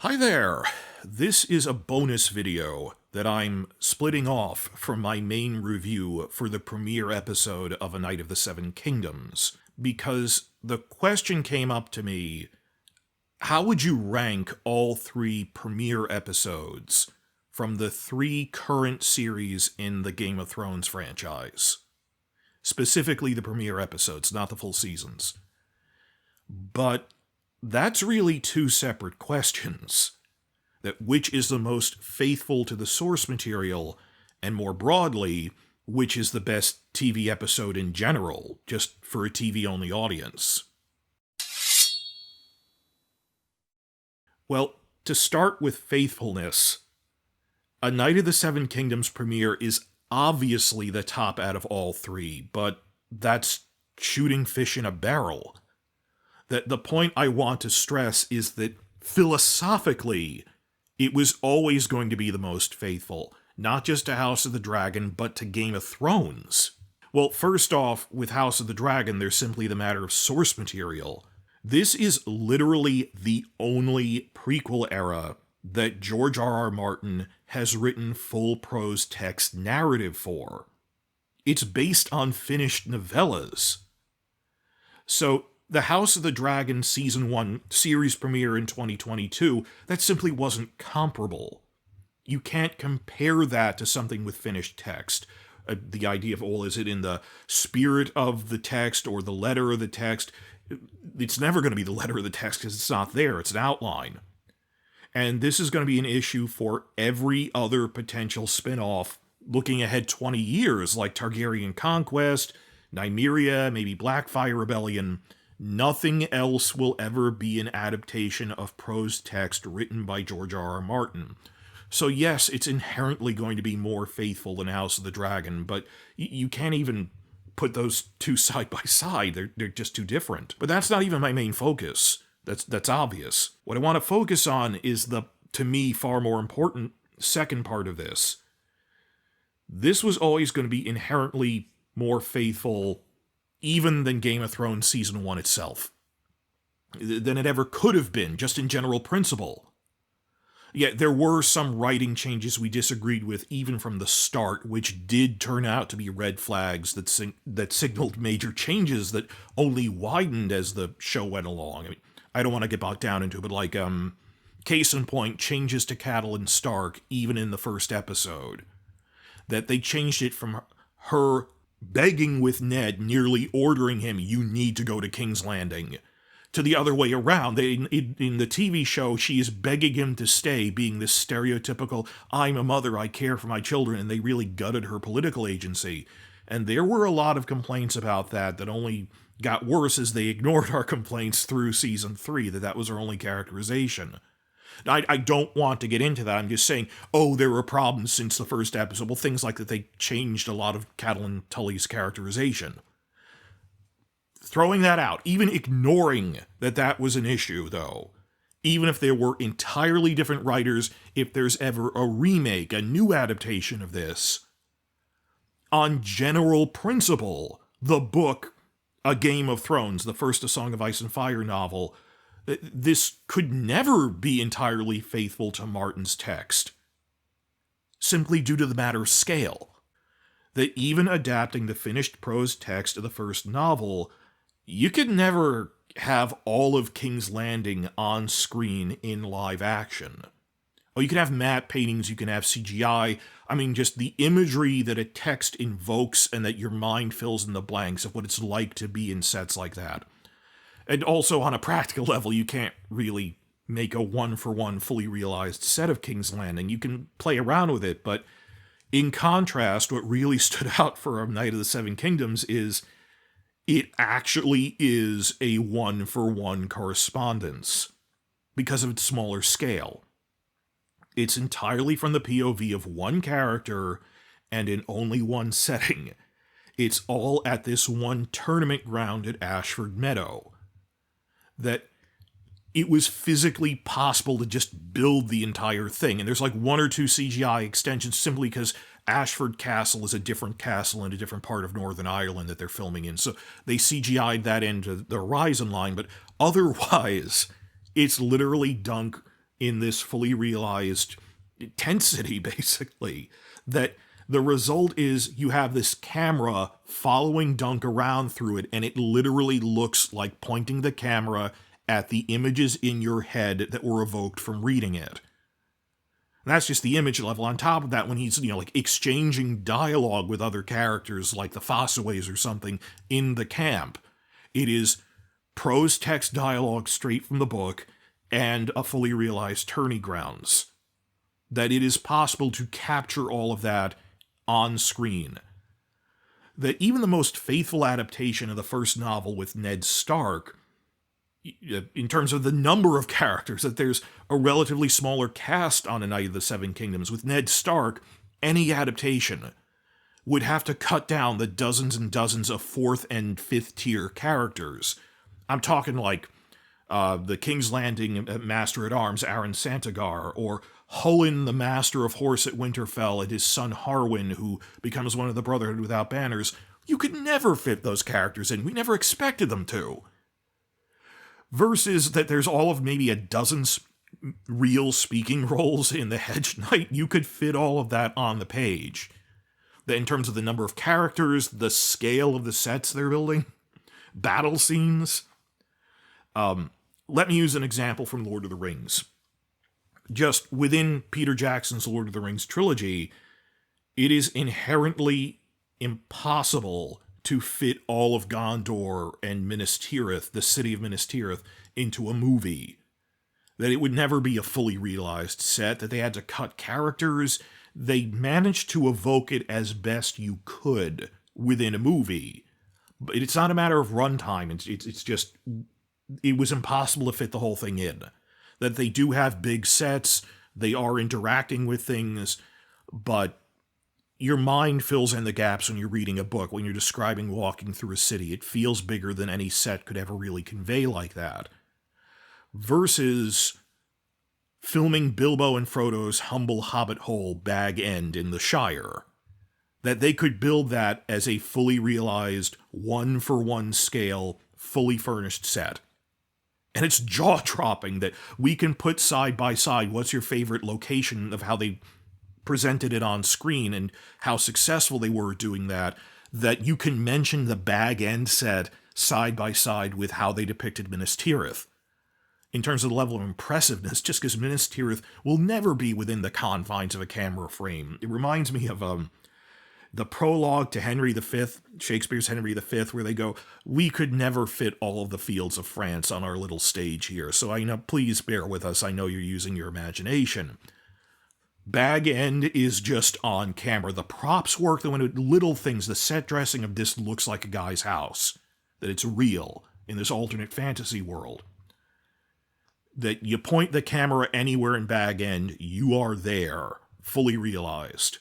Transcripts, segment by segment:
Hi there! This is a bonus video that I'm splitting off from my main review for the premiere episode of A Knight of the Seven Kingdoms, because the question came up to me, how would you rank all three premiere episodes from the three current series in the Game of Thrones franchise? Specifically the premiere episodes, not the full seasons. But that's really two separate questions. That which is the most faithful to the source material, and more broadly, which is the best TV episode in general, just for a TV-only audience. Well, to start with faithfulness, A Knight of the Seven Kingdoms premiere is obviously the top out of all three, but that's shooting fish in a barrel. That the point I want to stress is that philosophically, it was always going to be the most faithful, not just to House of the Dragon, but to Game of Thrones. Well, first off, with House of the Dragon, there's simply the matter of source material. This is literally the only prequel era that George R.R. Martin has written full prose text narrative for. It's based on finished novellas. So, the House of the Dragon Season 1 series premiere in 2022, that simply wasn't comparable. You can't compare that to something with finished text. The idea of, well, is it in the spirit of the text or the letter of the text? It's never going to be the letter of the text because it's not there, it's an outline. And this is going to be an issue for every other potential spin-off looking ahead 20 years, like Targaryen Conquest, Nymeria, maybe Blackfire Rebellion. Nothing else will ever be an adaptation of prose text written by George R.R. Martin. So yes, it's inherently going to be more faithful than House of the Dragon, but you can't even put those two side by side. They're just too different. But that's not even my main focus. That's obvious. What I want to focus on is the, to me, far more important second part of this. This was always going to be inherently more faithful even than Game of Thrones Season 1 itself, than it ever could have been, just in general principle. Yet there were some writing changes we disagreed with even from the start, which did turn out to be red flags that signaled major changes that only widened as the show went along. I mean, I don't want to get bogged down into it, but like, case in point, changes to Catelyn Stark even in the first episode. That they changed it from her begging with Ned, nearly ordering him, you need to go to King's Landing, to the other way around. In the TV show, she is begging him to stay, being this stereotypical, I'm a mother, I care for my children, and they really gutted her political agency. And there were a lot of complaints about that only got worse as they ignored our complaints through Season 3, that was her only characterization. I don't want to get into that. I'm just saying, oh, there were problems since the first episode. Well, things like that they changed a lot of Catelyn Tully's characterization. Throwing that out, even ignoring that was an issue, though, even if there were entirely different writers, if there's ever a remake, a new adaptation of this, on general principle, the book, A Game of Thrones, the first A Song of Ice and Fire novel, this could never be entirely faithful to Martin's text, simply due to the matter of scale. That even adapting the finished prose text of the first novel, you could never have all of King's Landing on screen in live action. Oh, you can have matte paintings, you can have CGI, I mean, just the imagery that a text invokes and that your mind fills in the blanks of what it's like to be in sets like that. And also, on a practical level, you can't really make a one-for-one fully realized set of King's Landing. You can play around with it, but in contrast, what really stood out for A Knight of the Seven Kingdoms is it actually is a one-for-one correspondence because of its smaller scale. It's entirely from the POV of one character and in only one setting. It's all at this one tournament ground at Ashford Meadow. That it was physically possible to just build the entire thing. And there's like one or two CGI extensions simply because Ashford Castle is a different castle in a different part of Northern Ireland that they're filming in. So they CGI'd that into the horizon line, but otherwise, it's literally done in this fully realized intensity, basically, that the result is you have this camera following Dunk around through it, and it literally looks like pointing the camera at the images in your head that were evoked from reading it. And that's just the image level. On top of that, when he's, like exchanging dialogue with other characters like the Fossaways or something in the camp, it is prose text dialogue straight from the book and a fully realized tourney grounds. That it is possible to capture all of that on screen. That even the most faithful adaptation of the first novel with Ned Stark, in terms of the number of characters, that there's a relatively smaller cast on A Knight of the Seven Kingdoms. With Ned Stark, any adaptation would have to cut down the dozens and dozens of 4th and 5th tier characters. I'm talking like the King's Landing Master-at-Arms Aaron Santagar, or Hullen, the Master of Horse at Winterfell, and his son Harwin, who becomes one of the Brotherhood Without Banners. You could never fit those characters in. We never expected them to. Versus that there's all of maybe a dozen real speaking roles in the Hedge Knight. You could fit all of that on the page. That in terms of the number of characters, the scale of the sets they're building, battle scenes. Let me use an example from Lord of the Rings. Just within Peter Jackson's Lord of the Rings trilogy, it is inherently impossible to fit all of Gondor and Minas Tirith, the city of Minas Tirith, into a movie. That it would never be a fully realized set, that they had to cut characters. They managed to evoke it as best you could within a movie. But it's not a matter of runtime, it's just, it was impossible to fit the whole thing in. That they do have big sets, they are interacting with things, but your mind fills in the gaps when you're reading a book, when you're describing walking through a city. It feels bigger than any set could ever really convey like that. Versus filming Bilbo and Frodo's humble hobbit hole Bag End in the Shire. That they could build that as a fully realized, one-for-one scale, fully furnished set. And it's jaw-dropping that we can put side by side what's your favorite location of how they presented it on screen and how successful they were doing that you can mention the Bag End set side by side with how they depicted Minas Tirith. In terms of the level of impressiveness, just because Minas Tirith will never be within the confines of a camera frame. It reminds me of the prologue to Henry V, Shakespeare's Henry V, where they go, we could never fit all of the fields of France on our little stage here, so please bear with us, I know you're using your imagination. Bag End is just on camera. The props work, the little things, the set dressing of this looks like a guy's house. That it's real in this alternate fantasy world. That you point the camera anywhere in Bag End, you are there, fully realized.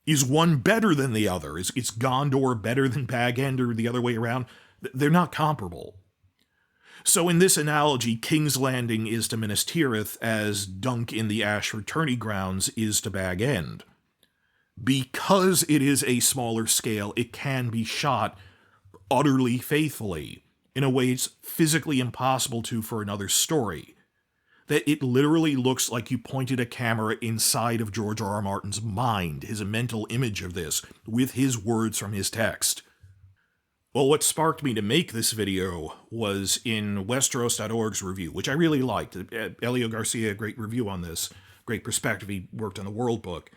Is one better than the other? Is Gondor better than Bag End or the other way around? They're not comparable. So in this analogy, King's Landing is to Minas Tirith as Dunk in the Ashford Tourney Grounds is to Bag End. Because it is a smaller scale, it can be shot utterly faithfully, in a way it's physically impossible to for another story. That it literally looks like you pointed a camera inside of George R.R. Martin's mind, his mental image of this, with his words from his text. Well, what sparked me to make this video was in Westeros.org's review, which I really liked. Elio Garcia, great review on this, great perspective. He worked on the World Book.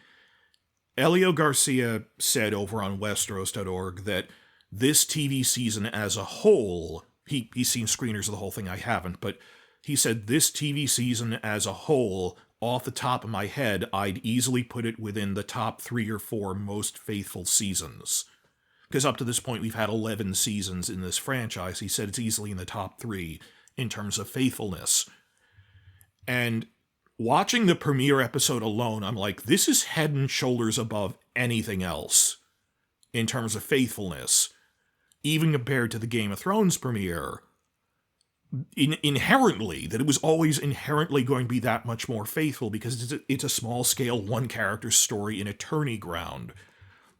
Elio Garcia said over on Westeros.org that this TV season as a whole, he's seen screeners of the whole thing, I haven't, but he said this TV season as a whole, off the top of my head, I'd easily put it within the top 3 or 4 most faithful seasons. Because up to this point, we've had 11 seasons in this franchise. He said it's easily in the top 3 in terms of faithfulness. And watching the premiere episode alone, I'm like, this is head and shoulders above anything else in terms of faithfulness. Even compared to the Game of Thrones premiere, inherently, that it was always inherently going to be that much more faithful because it's a small-scale, one-character story in a tourney ground.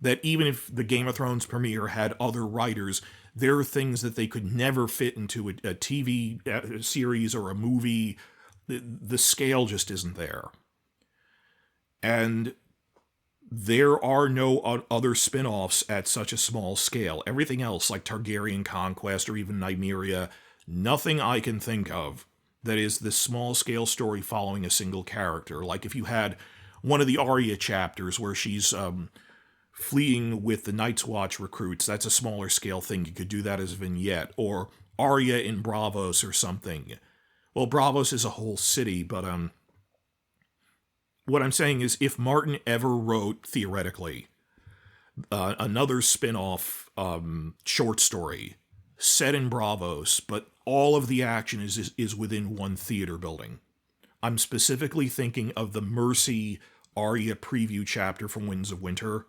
That even if the Game of Thrones premiere had other writers, there are things that they could never fit into a TV series or a movie The scale just isn't there. And there are no other spin-offs at such a small scale. Everything else, like Targaryen Conquest or even Nymeria, nothing I can think of that is this small-scale story following a single character. Like if you had one of the Arya chapters where she's fleeing with the Night's Watch recruits, that's a smaller scale thing. You could do that as a vignette. Or Arya in Braavos or something. Well, Braavos is a whole city, but what I'm saying is if Martin ever wrote, theoretically, another spin-off short story set in Braavos, but all of the action is within one theater building. I'm specifically thinking of the Mercy Arya preview chapter from Winds of Winter,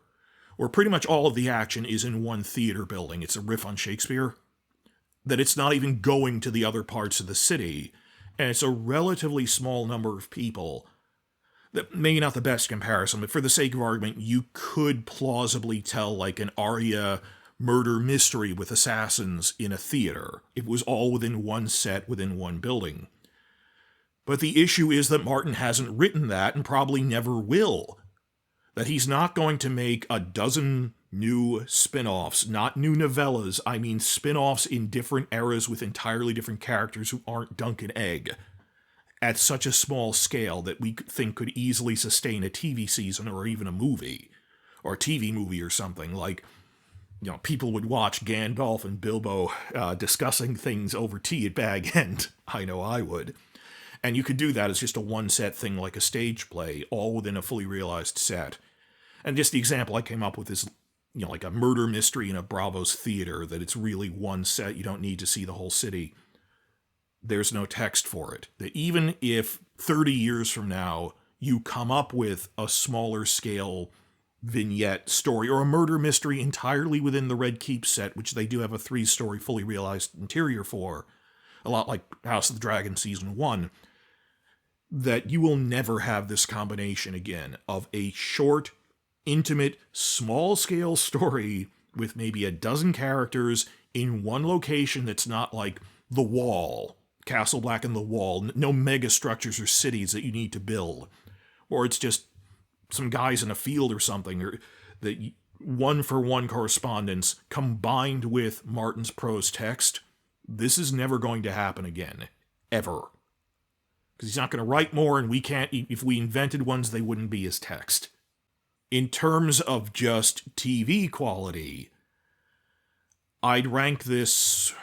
where pretty much all of the action is in one theater building. It's a riff on Shakespeare. That it's not even going to the other parts of the city, and it's a relatively small number of people. That maybe not the best comparison, but for the sake of argument, you could plausibly tell like an Arya murder mystery with assassins in a theater. It was all within one set, within one building. But the issue is that Martin hasn't written that and probably never will. That he's not going to make a dozen new spin-offs, not new novellas, I mean spin-offs in different eras with entirely different characters who aren't Dunk and Egg, at such a small scale that we think could easily sustain a TV season or even a movie, or a TV movie or something. Like, you know, people would watch Gandalf and Bilbo discussing things over tea at Bag End. I know I would. And you could do that as just a one-set thing like a stage play, all within a fully realized set. And just the example I came up with is, you know, like a murder mystery in a Braavos theater, that it's really one set, you don't need to see the whole city. There's no text for it. That even if 30 years from now you come up with a smaller scale vignette story or a murder mystery entirely within the Red Keep set, which they do have a 3-story fully realized interior for, a lot like House of the Dragon Season 1, that you will never have this combination again of a short, intimate, small-scale story with maybe a dozen characters in one location that's not like The Wall, Castle Black and The Wall, no mega structures or cities that you need to build, or it's just some guys in a field or something, or that one-for-one correspondence combined with Martin's prose text. This is never going to happen again, ever. Because he's not going to write more, and we can't, if we invented ones, they wouldn't be his text. In terms of just TV quality, I'd rank this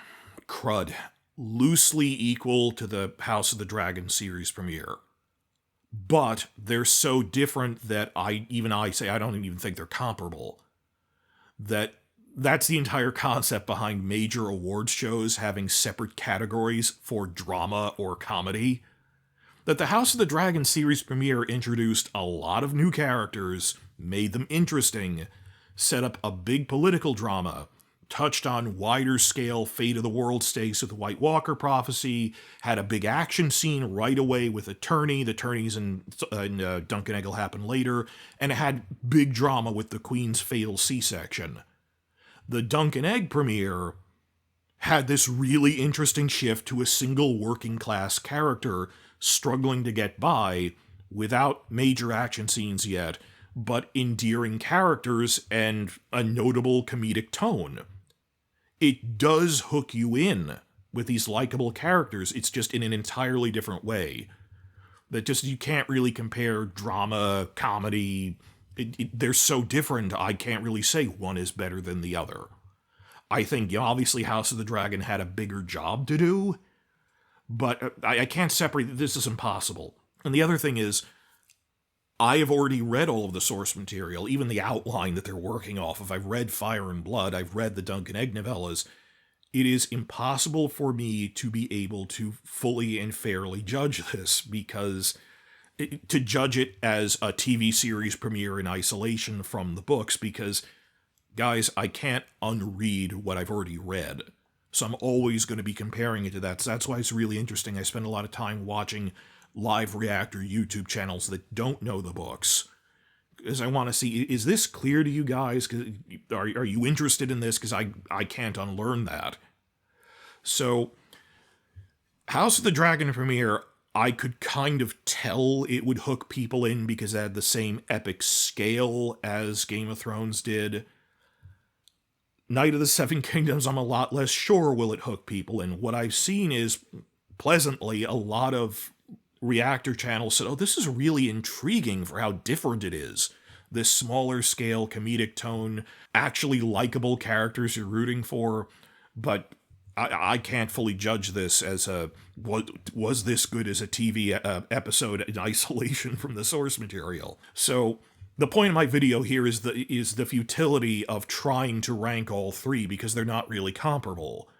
crud loosely equal to the House of the Dragon series premiere. But they're so different that I say I don't even think they're comparable. That's the entire concept behind major awards shows having separate categories for drama or comedy. That the House of the Dragon series premiere introduced a lot of new characters, made them interesting, set up a big political drama, touched on wider scale fate of the world stakes with the White Walker prophecy, had a big action scene right away with attorney. The attorneys in Dunk and Egg will happen later, and it had big drama with the Queen's fatal C-section. The Dunk and Egg premiere had this really interesting shift to a single working class character struggling to get by without major action scenes yet, but endearing characters and a notable comedic tone. It does hook you in with these likable characters, it's just in an entirely different way. That just, you can't really compare drama, comedy, they're so different, I can't really say one is better than the other. I think, you know, obviously House of the Dragon had a bigger job to do, but I can't separate, this is impossible. And the other thing is, I have already read all of the source material, even the outline that they're working off of. I've read Fire and Blood, I've read the Dunk and Egg novellas. It is impossible for me to be able to fully and fairly judge this, because to judge it as a TV series premiere in isolation from the books, because, guys, I can't unread what I've already read. So I'm always going to be comparing it to that. So that's why it's really interesting. I spend a lot of time watching live reactor YouTube channels that don't know the books, because I want to see, is this clear to you guys? Are you interested in this? Because I can't unlearn that. So, House of the Dragon premiere, I could kind of tell it would hook people in because it had the same epic scale as Game of Thrones did. Knight of the Seven Kingdoms, I'm a lot less sure will it hook people in. What I've seen is, pleasantly, a lot of reactor channels said, oh, this is really intriguing for how different it is. This smaller scale, comedic tone, actually likable characters you're rooting for, but I can't fully judge this as a, was this good as a TV episode in isolation from the source material? So the point of my video here is the futility of trying to rank all three because they're not really comparable.